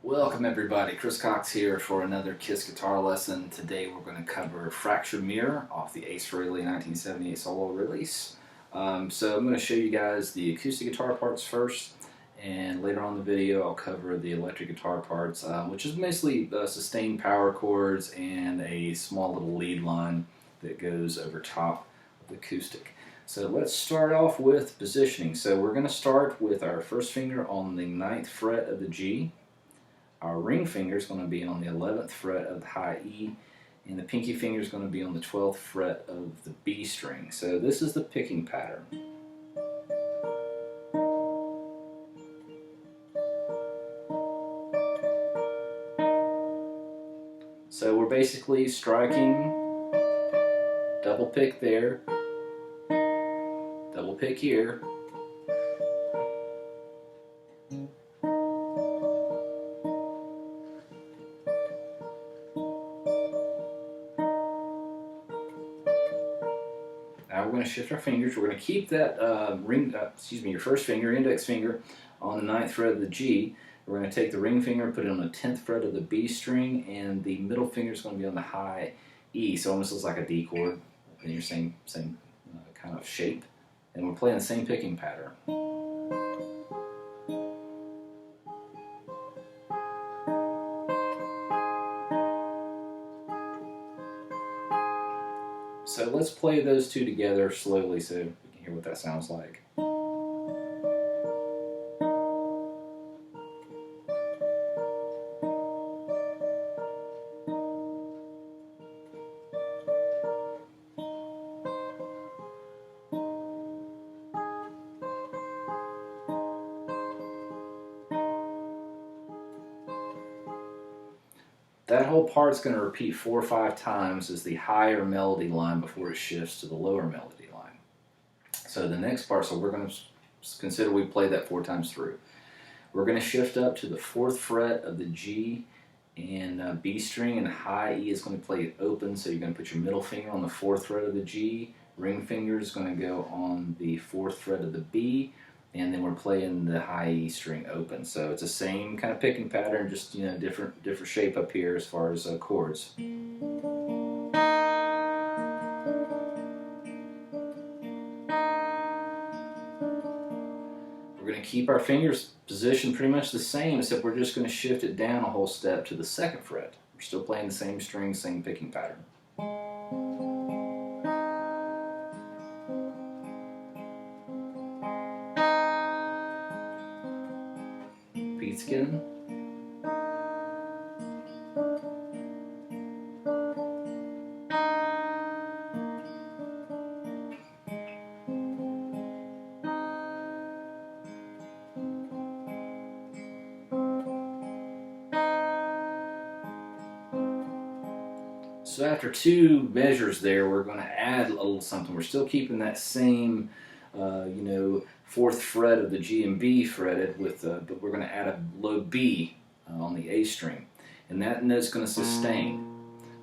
Welcome everybody, Chris Cox here for another Kiss guitar lesson. Today we're going to cover Fractured Mirror off the Ace Frehley 1978 solo release. So I'm going to show you guys the acoustic guitar parts first, and later on in the video I'll cover the electric guitar parts, which is basically sustained power chords and a small little lead line that goes over top of the acoustic. So let's start off with positioning. So we're going to start with our first finger on the 9th fret of the G. Our ring finger is going to be on the 11th fret of the high E, and the pinky finger is going to be on the 12th fret of the B string. So this is the picking pattern. So we're basically striking, double pick there, double pick here, now we're going to shift our fingers. We're going to keep that your first finger, index finger, on the 9th fret of the G. We're going to take the ring finger and put it on the 10th fret of the B string, and the middle finger is going to be on the high E. So it almost looks like a D chord in your same kind of shape. And we're playing the same picking pattern. So let's play those two together slowly so we can hear what that sounds like. That whole part's going to repeat 4 or 5 times as the higher melody line before it shifts to the lower melody line. So the next part, so we're going to consider we played that 4 times through. We're going to shift up to the 4th fret of the G and B string, and high E is going to play it open, so you're going to put your middle finger on the 4th fret of the G, ring finger is going to go on the 4th fret of the B, and then we're playing the high E string open. So it's the same kind of picking pattern, just different shape up here as far as chords. We're going to keep our fingers positioned pretty much the same, except we're just going to shift it down a whole step to the 2nd fret We're still playing the same string, same picking pattern. Repeats again. So after 2 measures there, we're going to add a little something. We're still keeping that same, 4th fret of the G and B fretted, but we're going to add a low B on the A string, and that note's going to sustain.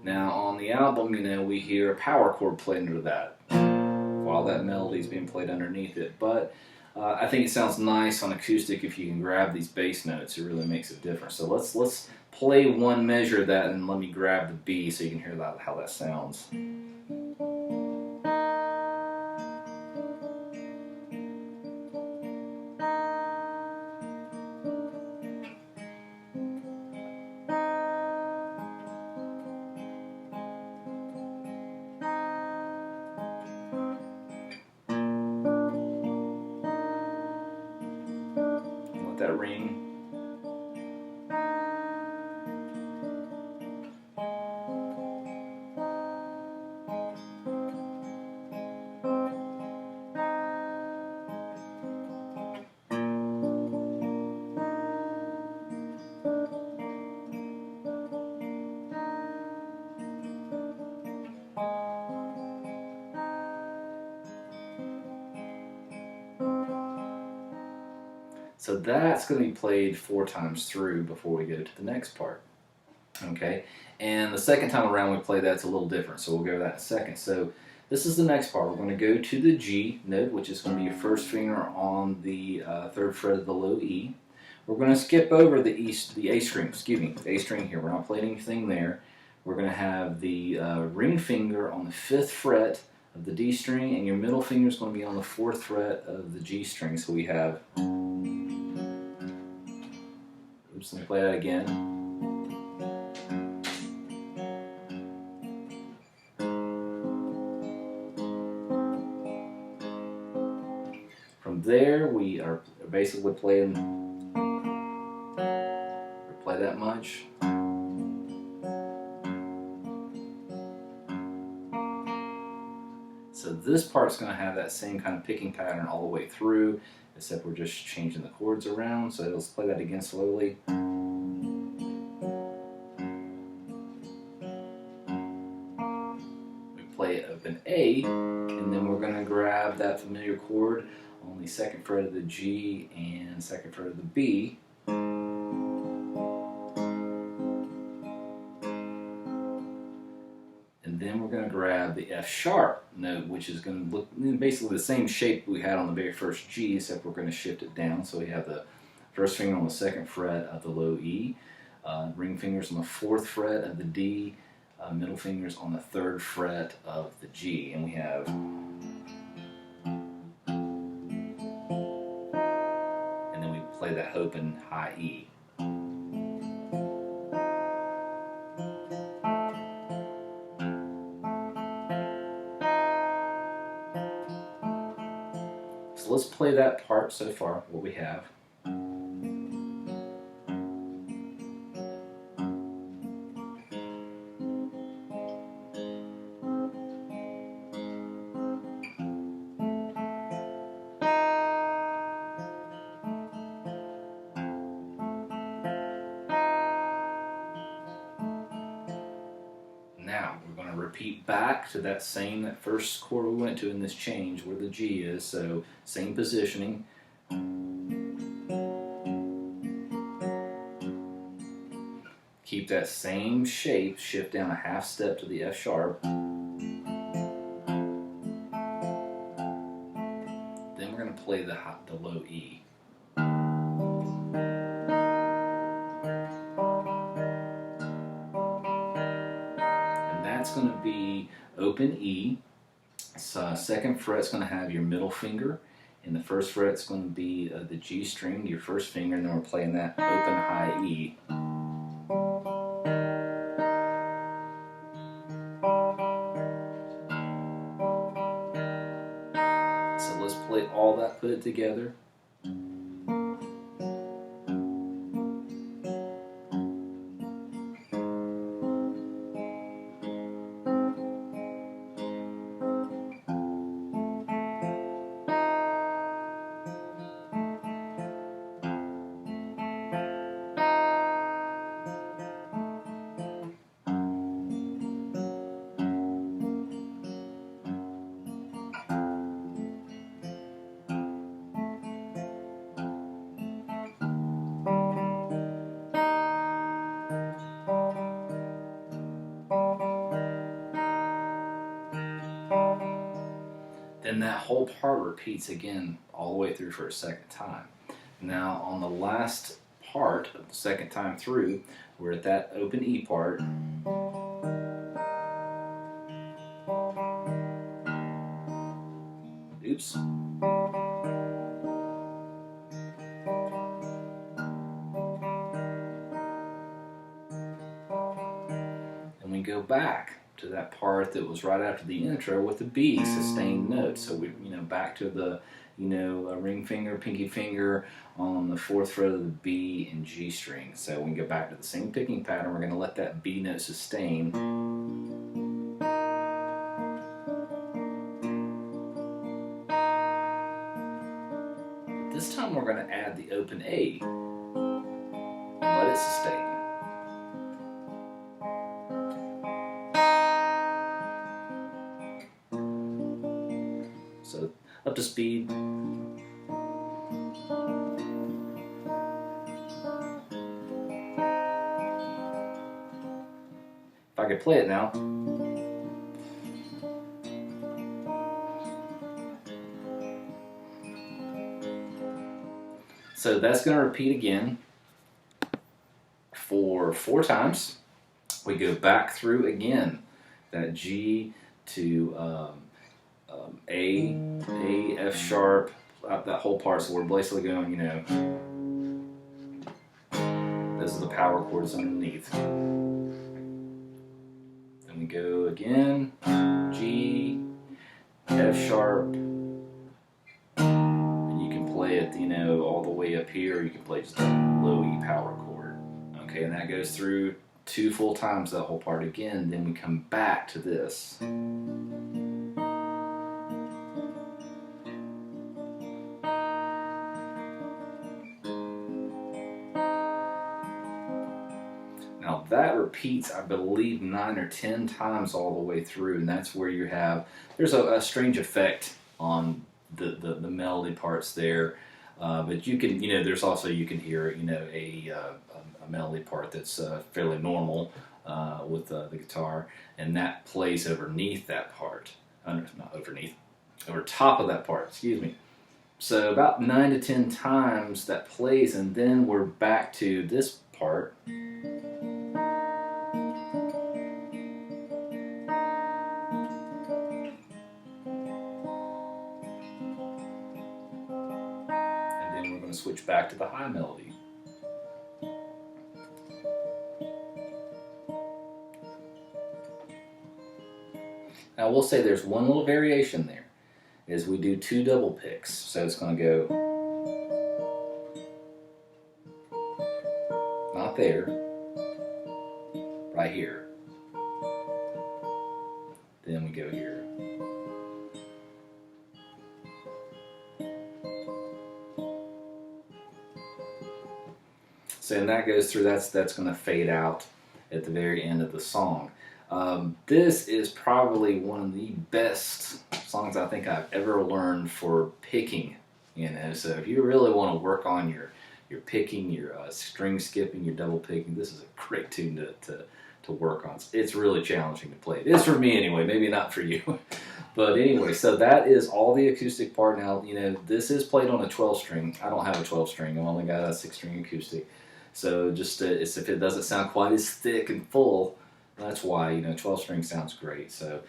Now on the album, we hear a power chord played under that, while that melody is being played underneath it. But I think it sounds nice on acoustic if you can grab these bass notes. It really makes a difference. So let's play 1 measure of that, and let me grab the B so you can hear how that sounds. Let that ring. So that's going to be played 4 times through before we go to the next part. Okay, and the second time around we play that's a little different, so we'll go over that in a second. So this is the next part. We're going to go to the G note, which is going to be your first finger on the 3rd fret of the low E. We're going to skip over the A string, the A string here. We're not playing anything there. We're going to have the ring finger on the 5th fret of the D string, and your middle finger is going to be on the 4th fret of the G string. So we have, oops, let me play that again. From there, we are basically playing, play that much. So this part's going to have that same kind of picking pattern all the way through, except we're just changing the chords around. So let's play that again slowly. We play open A, and then we're going to grab that familiar chord on the 2nd fret of the G and 2nd fret of the B. And then we're going to grab the F sharp note, which is going to look basically the same shape we had on the very first G, except we're going to shift it down. So we have the first finger on the 2nd fret of the low E, ring fingers on the 4th fret of the D, middle fingers on the 3rd fret of the G, and we have, and then we play that open high E. So let's play that part so far, what we have. Now we're going to repeat back to that first chord we went to in this change where the G is, so same positioning. Keep that same shape, shift down a half step to the F sharp. Then we're going to play the low E. That's going to be open E. So 2nd fret's going to have your middle finger, and the 1st fret's going to be the G string, your first finger, and then we're playing that open high E. it together. Then that whole part repeats again all the way through for a second time. Now on the last part of the second time through, we're at that open E part. Oops. And we go back to that part that was right after the intro with the B sustained note. So we, back to the, ring finger, pinky finger on the fourth fret of the B and G string. So we can go back to the same picking pattern. We're going to let that B note sustain. This time we're going to add the open A and let it sustain. So up to speed. If I could play it now. So that's going to repeat again for 4 times. We go back through again that G to A, F sharp, that whole part. So we're basically going, those are the power chords underneath. Then we go again, G, F sharp, and you can play it, all the way up here. You can play just a low E power chord. Okay, and that goes through 2 full times, that whole part again. Then we come back to this. Now that repeats, I believe, 9 or 10 times all the way through, and that's where you have, there's a strange effect on the melody parts there, but you can, there's also, you can hear, a melody part that's fairly normal with the guitar, and that plays underneath that part, not underneath, over top of that part, excuse me. So about 9 to 10 times that plays, and then we're back to this part. Switch back to the high melody. Now we'll say there's one little variation there, is we do 2 double picks. So it's going to go not there, right here. Then we go here. So and that goes through, that's going to fade out at the very end of the song. This is probably one of the best songs I think I've ever learned for picking. So if you really want to work on your picking, your string skipping, your double picking, this is a great tune to work on. It's really challenging to play. It is for me anyway, maybe not for you. But anyway, so that is all the acoustic part. Now, this is played on a 12 string. I don't have a 12 string. I've only got a 6 string acoustic. So just if it doesn't sound quite as thick and full, that's why 12 string sounds great. So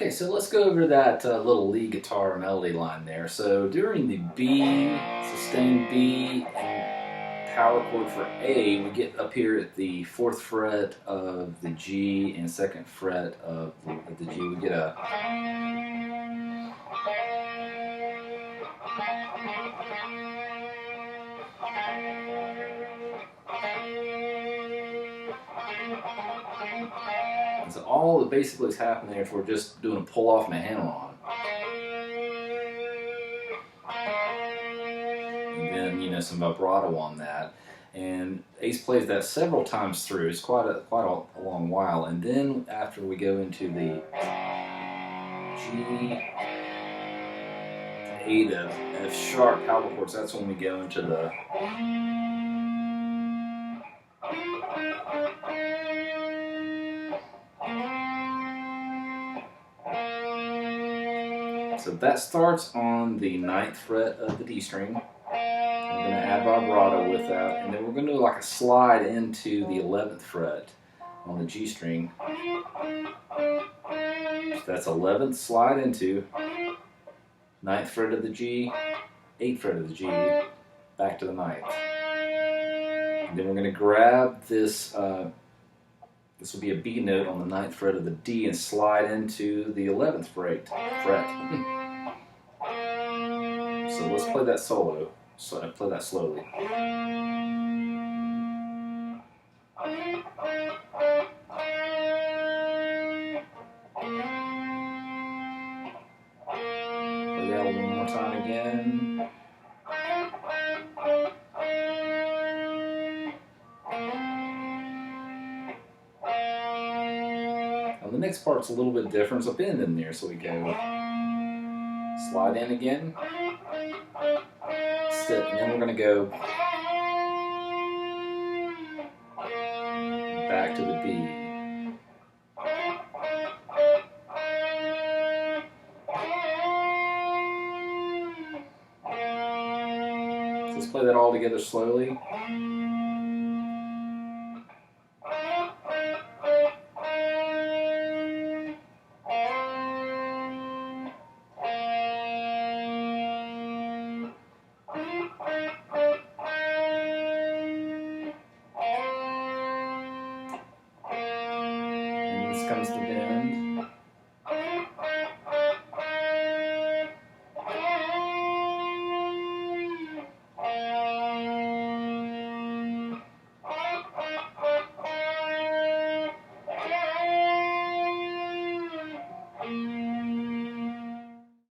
Okay, so let's go over that little lead guitar melody line there. So during the B, sustained B, and power chord for A, we get up here at the 4th fret of the G and 2nd fret of the G. We get a so all that basically is happening there is we're just doing a pull off and a hammer-on. And then, you know, some vibrato on that. And Ace plays that several times through. It's quite a long while. And then after we go into the G, A to F sharp power chords, that's when we go into the so that starts on the 9th fret of the D string. I'm going to add vibrato with that, and then we're going to do like a slide into the 11th fret on the G string. So that's 11th, slide into 9th fret of the G, 8th fret of the G, back to the 9th. And then we're going to grab this, this will be a B note on the 9th fret of the D and slide into the 11th fret. So let's play that solo. So I play that slowly. Play that one more time again. Now the next part's a little bit different. There's a bend in there, so we go slide in again. And then we're going to go back to the B. So let's play that all together slowly. Comes the bend.